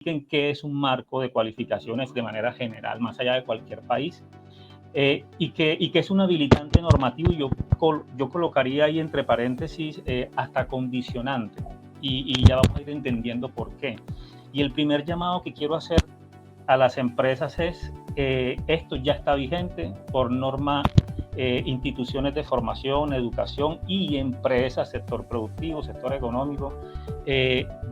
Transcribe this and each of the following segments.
qué es un marco de cualificaciones de manera general, más allá de cualquier país, y que es un habilitante normativo, y yo colocaría ahí entre paréntesis hasta condicionante, y ya vamos a ir entendiendo por qué. Y el primer llamado que quiero hacer a las empresas es, esto ya está vigente por norma, instituciones de formación, educación y empresas, sector productivo, sector económico,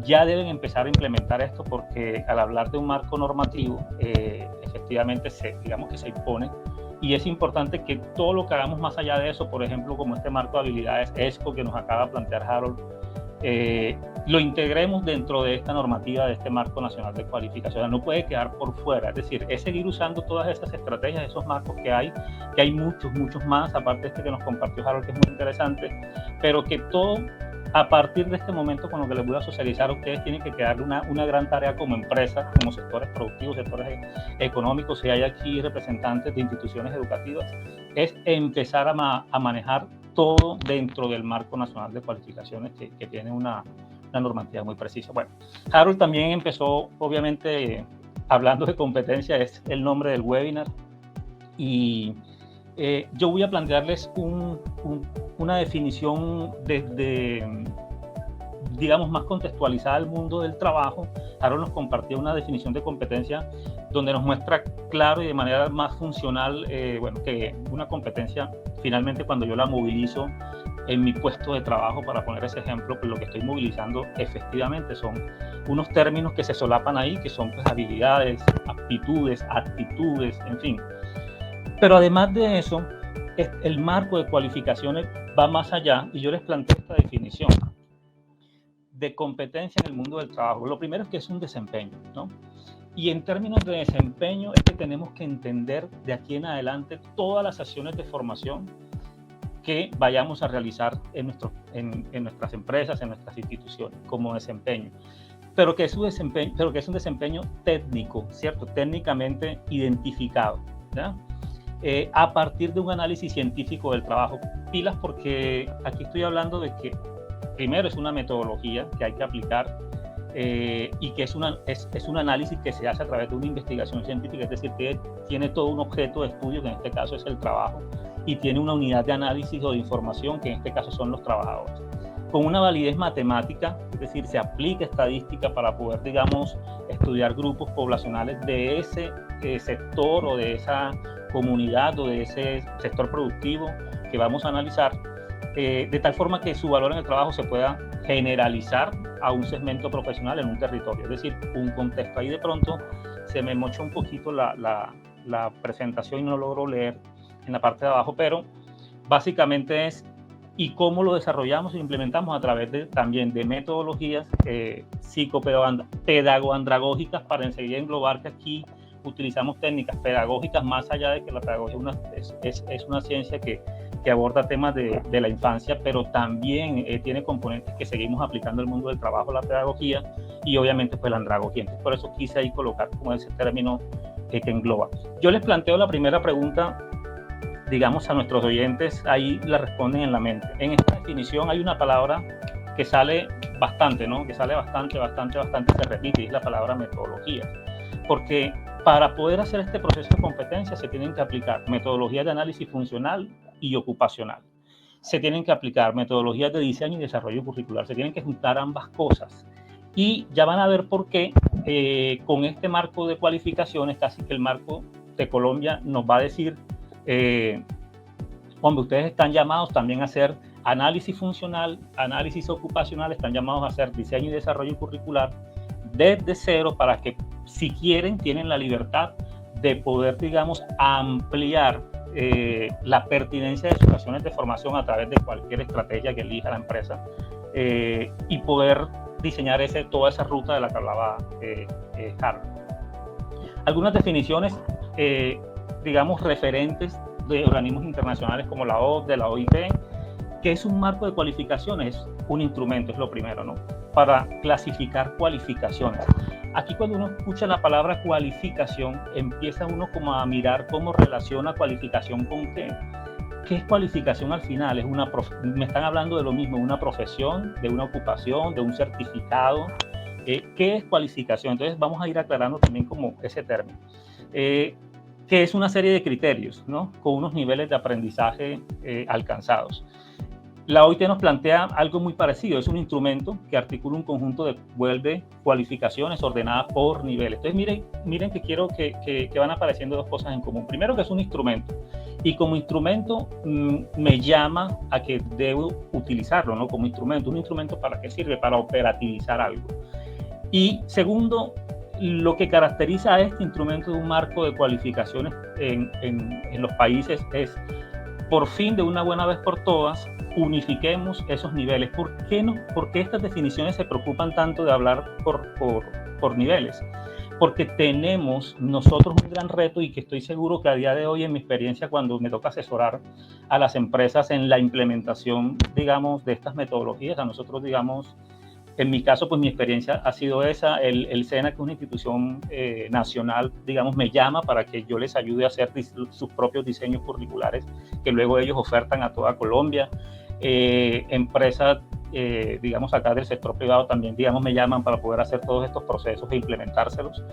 ya deben empezar a implementar esto, porque al hablar de un marco normativo, efectivamente digamos que se impone, y es importante que todo lo que hagamos más allá de eso, por ejemplo, como este marco de habilidades ESCO que nos acaba de plantear Harold, lo integremos dentro de esta normativa, de este marco nacional de cualificación. No puede quedar por fuera, es decir, es seguir usando todas esas estrategias, esos marcos que hay muchos más, aparte de este que nos compartió Harold, que es muy interesante, pero que todo, a partir de este momento con lo que les voy a socializar, ustedes tienen que quedar una gran tarea como empresa, como sectores productivos, sectores económicos, si hay aquí representantes de instituciones educativas, es empezar a manejar todo dentro del marco nacional de cualificaciones que tiene una normativa muy precisa. Bueno, Harold también empezó, obviamente, hablando de competencia, es el nombre del webinar, y yo voy a plantearles una definición digamos, más contextualizada al mundo del trabajo. Harold nos compartió una definición de competencia donde nos muestra claro y de manera más funcional, bueno, que una competencia, finalmente, cuando yo la movilizo en mi puesto de trabajo, para poner ese ejemplo, pues lo que estoy movilizando efectivamente son unos términos que se solapan ahí, que son pues habilidades, aptitudes, actitudes, en fin. Pero además de eso, el marco de cualificaciones va más allá, y yo les planteo esta definición de competencia en el mundo del trabajo. Lo primero es que es un desempeño, ¿no? Y en términos de desempeño es que tenemos que entender de aquí en adelante todas las acciones de formación que vayamos a realizar en nuestras empresas, en nuestras instituciones, como desempeño. Pero que es un desempeño técnico, ¿cierto? Técnicamente identificado, ¿ya? A partir de un análisis científico del trabajo. Pilas, porque aquí estoy hablando de que primero es una metodología que hay que aplicar, y que es un análisis que se hace a través de una investigación científica, es decir, que tiene todo un objeto de estudio, que en este caso es el trabajo, y tiene una unidad de análisis o de información, que en este caso son los trabajadores, con una validez matemática, es decir, se aplica estadística para poder, digamos, estudiar grupos poblacionales de ese sector o de esa comunidad o de ese sector productivo que vamos a analizar, de tal forma que su valor en el trabajo se pueda generalizar a un segmento profesional en un territorio, es decir, un contexto. Ahí de pronto se me mochó un poquito la presentación y no logro leer en la parte de abajo, pero básicamente es y cómo lo desarrollamos e implementamos a través también de metodologías psicopedagoandragógicas, para enseguida englobar que aquí utilizamos técnicas pedagógicas, más allá de que la pedagogía es una ciencia que aborda temas de la infancia, pero también tiene componentes que seguimos aplicando en el mundo del trabajo, la pedagogía, y obviamente pues la andragogía. Entonces, por eso quise ahí colocar como ese término que engloba. Yo les planteo la primera pregunta, digamos, a nuestros oyentes, ahí la responden en la mente. En esta definición hay una palabra que sale bastante, ¿no? Que sale bastante, se repite, y es la palabra metodología. Porque para poder hacer este proceso de competencia se tienen que aplicar metodologías de análisis funcional y ocupacional. Se tienen que aplicar metodologías de diseño y desarrollo curricular. Se tienen que juntar ambas cosas. Y ya van a ver por qué con este marco de cualificaciones, casi que el marco de Colombia nos va a decir, hombre, ustedes están llamados también a hacer análisis funcional, análisis ocupacional, están llamados a hacer diseño y desarrollo curricular desde cero, para que, si quieren, tienen la libertad de poder, digamos, ampliar la pertinencia de sus acciones de formación a través de cualquier estrategia que elija la empresa, y poder diseñar toda esa ruta de la que hablaba Harold. Algunas definiciones, digamos, referentes de organismos internacionales como la OCDE, la OIT, que es un marco de cualificaciones, es un instrumento, es lo primero, ¿no? Para clasificar cualificaciones. Aquí, cuando uno escucha la palabra cualificación, empieza uno como a mirar cómo relaciona cualificación con qué. ¿Qué es cualificación al final? Me están hablando de lo mismo, una profesión, de una ocupación, de un certificado, ¿Qué es cualificación? Entonces vamos a ir aclarando también como ese término. Que es una serie de criterios, ¿no? Con unos niveles de aprendizaje alcanzados. La OIT nos plantea algo muy parecido, es un instrumento que articula un conjunto de cualificaciones ordenadas por niveles. Entonces miren que quiero que van apareciendo dos cosas en común. Primero, que es un instrumento, y como instrumento me llama a que debo utilizarlo, ¿no? Como instrumento. ¿Un instrumento para qué sirve? Para operativizar algo. Y segundo, lo que caracteriza a este instrumento de un marco de cualificaciones en los países es, por fin, de una buena vez por todas, unifiquemos esos niveles. ¿Por qué no? ¿Por qué estas definiciones se preocupan tanto de hablar por niveles? Porque tenemos nosotros un gran reto, y que estoy seguro que a día de hoy, en mi experiencia, cuando me toca asesorar a las empresas en la implementación, digamos, de estas metodologías, a nosotros, digamos, en mi caso, pues mi experiencia ha sido esa. El SENA, que es una institución nacional, digamos, me llama para que yo les ayude a hacer sus propios diseños curriculares, que luego ellos ofertan a toda Colombia. Empresas, digamos, acá del sector privado también, digamos, me llaman para poder hacer todos estos procesos e implementárselos.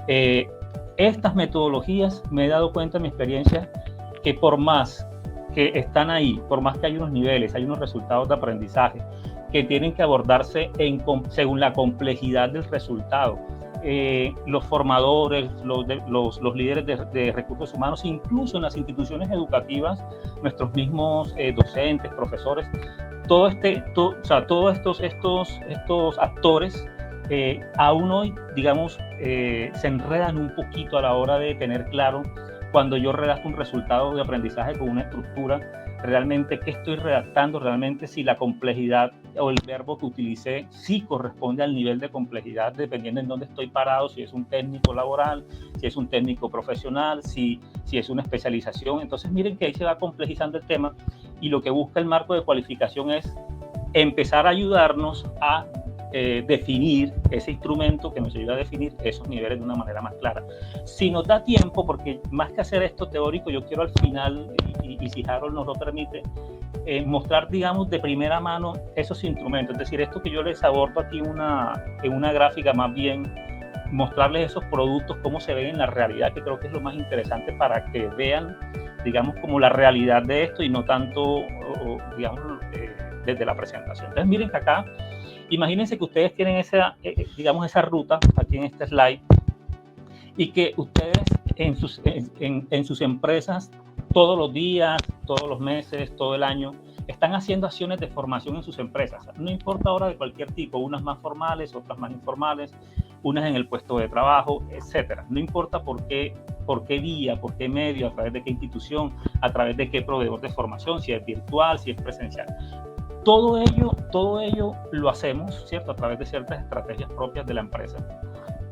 Estas metodologías, me he dado cuenta en mi experiencia que por más que están ahí, por más que hay unos niveles, hay unos resultados de aprendizaje que tienen que abordarse según la complejidad del resultado. Los formadores, los líderes de recursos humanos, incluso en las instituciones educativas, nuestros mismos docentes, profesores, todos estos actores aún hoy, digamos, se enredan un poquito a la hora de tener claro, cuando yo redacto un resultado de aprendizaje con una estructura, realmente qué estoy redactando, realmente si la complejidad o el verbo que utilicé sí corresponde al nivel de complejidad, dependiendo en dónde estoy parado, si es un técnico laboral, si es un técnico profesional, si es una especialización. Entonces miren que ahí se va complejizando el tema, y lo que busca el marco de cualificación es empezar a ayudarnos a definir ese instrumento que nos ayuda a definir esos niveles de una manera más clara. Si nos da tiempo, porque más que hacer esto teórico, yo quiero al final, y si Harold nos lo permite, mostrar, digamos, de primera mano esos instrumentos. Es decir, esto que yo les abordo aquí en una gráfica, más bien mostrarles esos productos, cómo se ven en la realidad, que creo que es lo más interesante para que vean, digamos, como la realidad de esto, y no tanto, digamos, desde la presentación. Entonces miren que acá, imagínense que ustedes tienen esa, digamos, esa ruta aquí en este slide, y que ustedes en sus empresas todos los días, todos los meses, todo el año, están haciendo acciones de formación en sus empresas. No importa ahora de cualquier tipo, unas más formales, otras más informales, unas en el puesto de trabajo, etcétera. No importa por qué vía, por qué medio, a través de qué institución, a través de qué proveedor de formación, si es virtual, si es presencial. Todo ello lo hacemos, ¿cierto?, a través de ciertas estrategias propias de la empresa.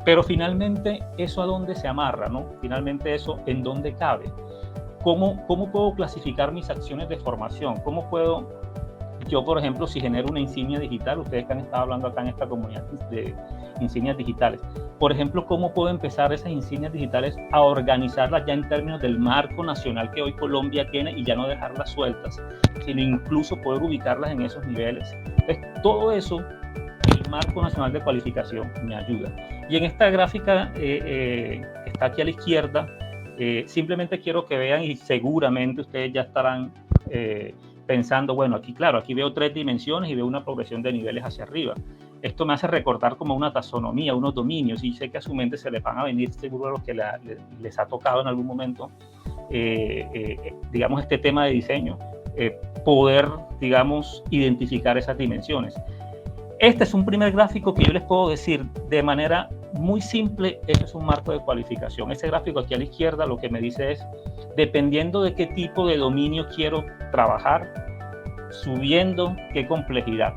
Pero finalmente, ¿eso a dónde se amarra, no? Finalmente, ¿eso en dónde cabe? ¿Cómo puedo clasificar mis acciones de formación? ¿Cómo puedo, yo, por ejemplo, si genero una insignia digital, ustedes que han estado hablando acá en esta comunidad de insignias digitales, por ejemplo, cómo puedo empezar esas insignias digitales a organizarlas ya en términos del marco nacional que hoy Colombia tiene, y ya no dejarlas sueltas, sino incluso poder ubicarlas en esos niveles? Entonces, todo eso, el marco nacional de cualificación me ayuda. Y en esta gráfica que está aquí a la izquierda, simplemente quiero que vean, y seguramente ustedes ya estarán pensando, bueno, aquí claro, aquí veo 3 dimensiones y veo una progresión de niveles hacia arriba. Esto me hace recordar como una taxonomía, unos dominios, y sé que a su mente se les van a venir seguro a los que les ha tocado en algún momento, digamos, este tema de diseño, poder, digamos, identificar esas dimensiones. Este es un primer gráfico que yo les puedo decir de manera muy simple, este es un marco de cualificación. Ese gráfico aquí a la izquierda lo que me dice es, dependiendo de qué tipo de dominio quiero trabajar, subiendo qué complejidad.